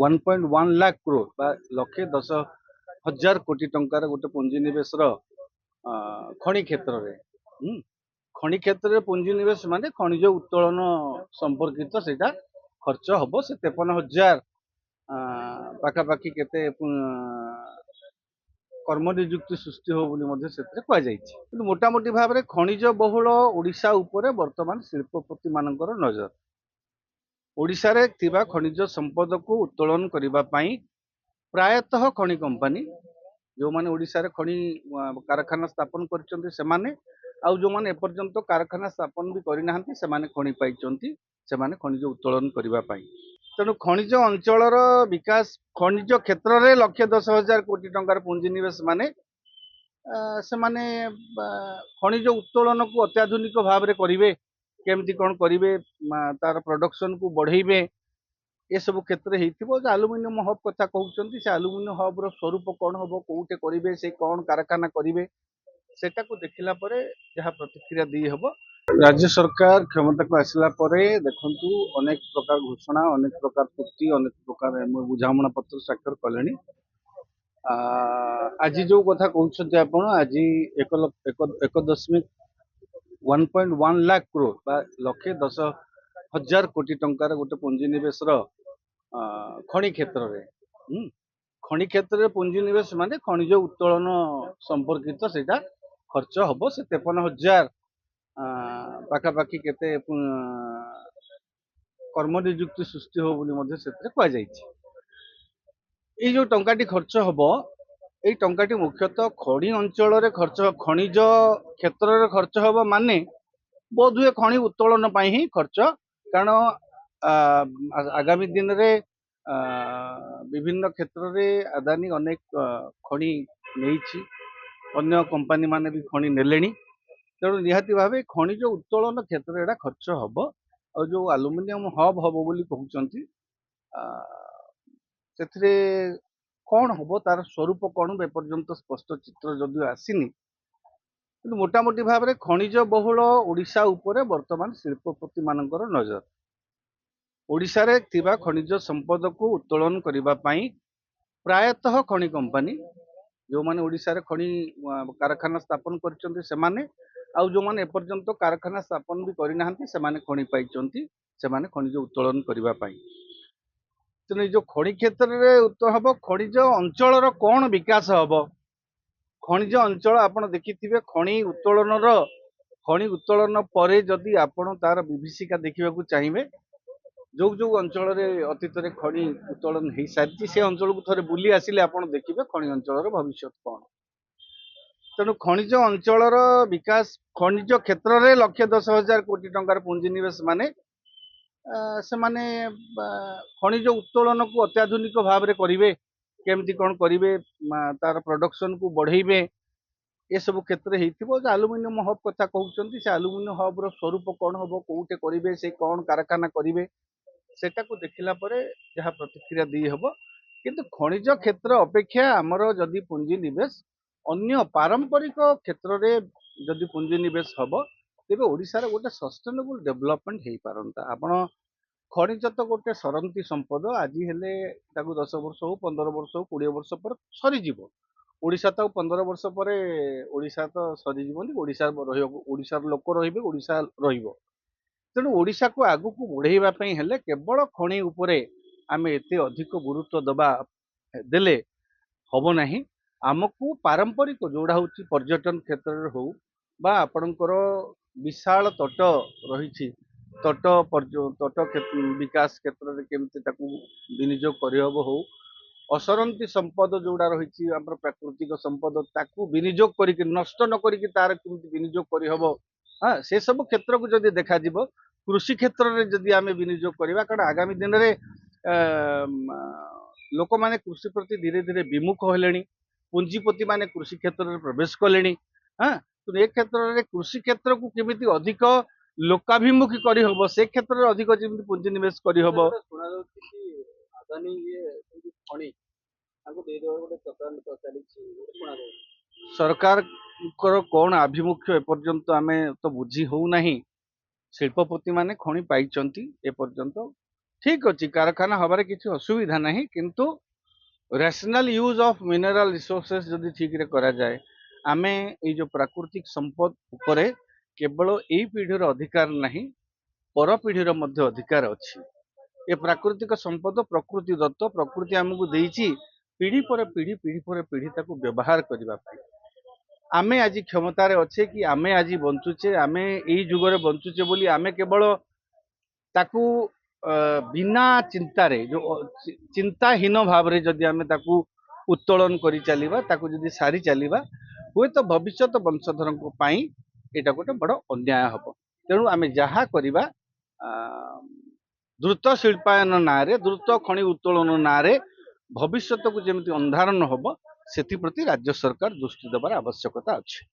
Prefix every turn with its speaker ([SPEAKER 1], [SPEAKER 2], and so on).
[SPEAKER 1] 1.1 लाख करोड़ बा लक्षे 10,000 कोटी टंकार गोटे पुंजीनिवेश खनि क्षेत्र में खनि क्षेत्र में पुंजीनिवेश माने खनिज उत्तोलन संपर्कित सेटा खर्च हम से 53,000 पाखापाखि केते कर्म निजुक्ति सृष्टि हो कि मोटामोटी भाव में खनिज बहुल ओडिशा उपरे वर्तमान शिल्पपति मानकर नजर ओडिशा रे थिबा खनिज संपद को उत्तोलन करबा पई प्रायतः खनि कंपनी जो माने ओडिशा रे खनि कारखाना स्थापन करचंती से माने आउ जो माने एपर्यंत कारखाना स्थापन भी करि नाहंती से माने खनि पाइचंती से माने खनिज उत्तोलन करबा पई तेणु खनिज अंचलर विकास खनिज क्षेत्र में 1,10,000 कोटी टंकार पुंजीनिवेश माने से माने खनिज उत्तोलन को अत्याधुनिक भाव में करेंगे केमती कौन करेंगे तार प्रोडक्शन को बढ़ेबे ये सब क्षेत्र में आलुमिनियम हब कथा कहते से आलुमिनियम हब रो स्वरूप कौन हम कौटे करेंगे से कौन कारखाना करेंगे सेटा को देखला परे जहाँ प्रतिक्रिया दी हब राज्य सरकार क्षमता को आसला परे देखंतु अनेक प्रकार घोषणा अनेक प्रकार चुक्ति अनेक प्रकार बुझामणा पत्र स्वाक्षर कले आज जो कथा कहते आपण आज 1.1 लाख करोड़ बा लक्षे 10,000 कोटी टंकार गोटे पुंजीनिवेश खनि क्षेत्र में खनि क्षेत्र में पुंजीनिवेश माने खनिज उत्तोलन संपर्कित सेटा खर्च हम से 53,000 पाखापाखि केते कर्म निजुक्ति सृष्टि हो ये जो टंकाटी खर्च हम ये टंकाटी मुख्यतः खनि अंचल खर्च खनिज क्षेत्र में खर्च हम माने बोधुए खनि उत्तोलन ही खर्च कारण आगामी दिन रे विभिन्न क्षेत्र में अदानी अनेक खनि नहीं अन्य कंपनी माने भी खनि नेलेनी तेणु निहाती भाव खनिज उत्तोलन क्षेत्र में खर्च हम और जो आलुमिनियम हब हम बोली कहते से कौन हम तार स्वरूप कौन एपर्यंत स्पष्ट चित्र जदि आसीनी कि मोटामोटी भाव में खनिज बहुल ओडिशा उपरे वर्तमान शिल्पपति मानकर नजर ओडिशा रे थिबा खनिज संपद को उत्तोलन करबा पई प्रायतः खनि कंपनी जो माने ओडिशा रे खनि कारखाना स्थापन करचंती से माने आउ जो माने एपर्यंत कारखाना स्थापन भी करि नाहंती से माने खनि पाइचंती से माने खनिज उत्तोलन करबा पई तेणु जो खनि क्षेत्र में उत्तोलन हम खनिज अंचल कौन विकास हम खनिज अंचल आपण देखिथिबे खनि उत्तोलन पर जदि आपण तार विभीषिका देखा चाहिए जो जो अंचल अतीत खनि उत्तोलन हो सारी से अंचल को थे बुली आसिले आपण देखिए खनि अंचल भविष्य कौन तेणु खनिज अंचल विकास खनिज क्षेत्र में 1,10,000 कोटी टंकार पुंजीनिवेश माने से माने खनिज उत्तोलन को अत्याधुनिक भाव में करेंगे केमती कौन करेंगे तार प्रोडक्शन को बढ़ेबे ये सब क्षेत्र में आलुमिनियम हब कथा कहते से आलुमिनियम हब रो स्वरूप कौन हम कौटे करेंगे से कौन कारखाना करेंगे सेटा को देखला परे जहाँ प्रतिक्रिया दी हब किंतु खनिज क्षेत्र अपेक्षा आमर जदि पुंजी निवेश अन्य पारंपरिक क्षेत्र में जदि पुंजी निवेश हम तेरे ओडिशा रे गोटे सस्टेनेबल डेवलपमेंट हो पारंता आपण खनिज तो गोटे सरंती संपद आज हेले 10 वर्ष हो 15 वर्ष हो 20 वर्ष पर सरीजीव ओडिशा तो 15 वर्ष पर ओडिशा तो सरीजीवनी ओडिशा ओडिशार लोक रहिबे ओडिशा रहिबो तेणु ओडिशा को आगु को बढ़ाई हेले केवल खनि उपरे आमे एते अधिक गुरुत्व दबा देले हब नाही आमको पारंपरिक जोड़ा हूँ पर्यटन क्षेत्र में हो बा आपणकर विशाल तट रही तट विकास क्षेत्र में केमती विनियोग करहब हो असरंती संपद जोड़ा रही प्राकृतिक संपद ताकू विनियोग कर नष्ट न करी तार केमती विनियोग करहब हाँ से सब क्षेत्र को जब देखा कृषि क्षेत्र में जदि आम विनियोग करवा कारण आगामी दिन में लोक मैंने कृषि प्रति धीरे धीरे विमुख हेले पुंजीपति माने कृषि क्षेत्र में प्रवेश कले हाँ तो ए क्षेत्र में कृषि क्षेत्र को केमी अधिक लोकाभिमुखी करहब से क्षेत्र में अधिक जमी पुंजी निवेश करहब सरकार कौन आभिमुख्य एपर्यंत आमे तो बुझी हो नहीं शिल्पपति माने खनि पाइचंती एपर्यंत ठीक अच्छी कारखाना हबार किसी असुविधा नहीं किंतु rational use of mineral resources जदि ठीक रे करा जाए आमे ये जो प्राकृतिक संपद उपरे केवल यही पीढ़ीर अधिकार नहीं पर पीढ़ीर मध्य अधिकार अच्छी ये प्राकृतिक संपद प्रकृति दत्त प्रकृति आमको देइछि पीढ़ी पर पीढ़ी पीढ़ी पर पीढ़ी ताको व्यवहार करबा पाई आमे आज क्षमतार अच्छे कि आमे आज बंचुचे आमे यही जुगरे बंचुचे बोली आमे केवल ताकू बिना चिंतारे जो चिंताहीन भाव रे जदि आमे ताकू उत्तोलन करी चलिबा ताकू जदि सारी चलिबा हुए तो भविष्यत वंशधर एटा गोटे बड़ अन्याय हब तेणु आमे जहा करिबा द्रुत शिल्पायन नारे द्रुत खनि उत्तोलन नारे भविष्यत को जेमति अंधार न हब सेति प्रति राज्य सरकार दृष्टि देबार आवश्यकता अछि।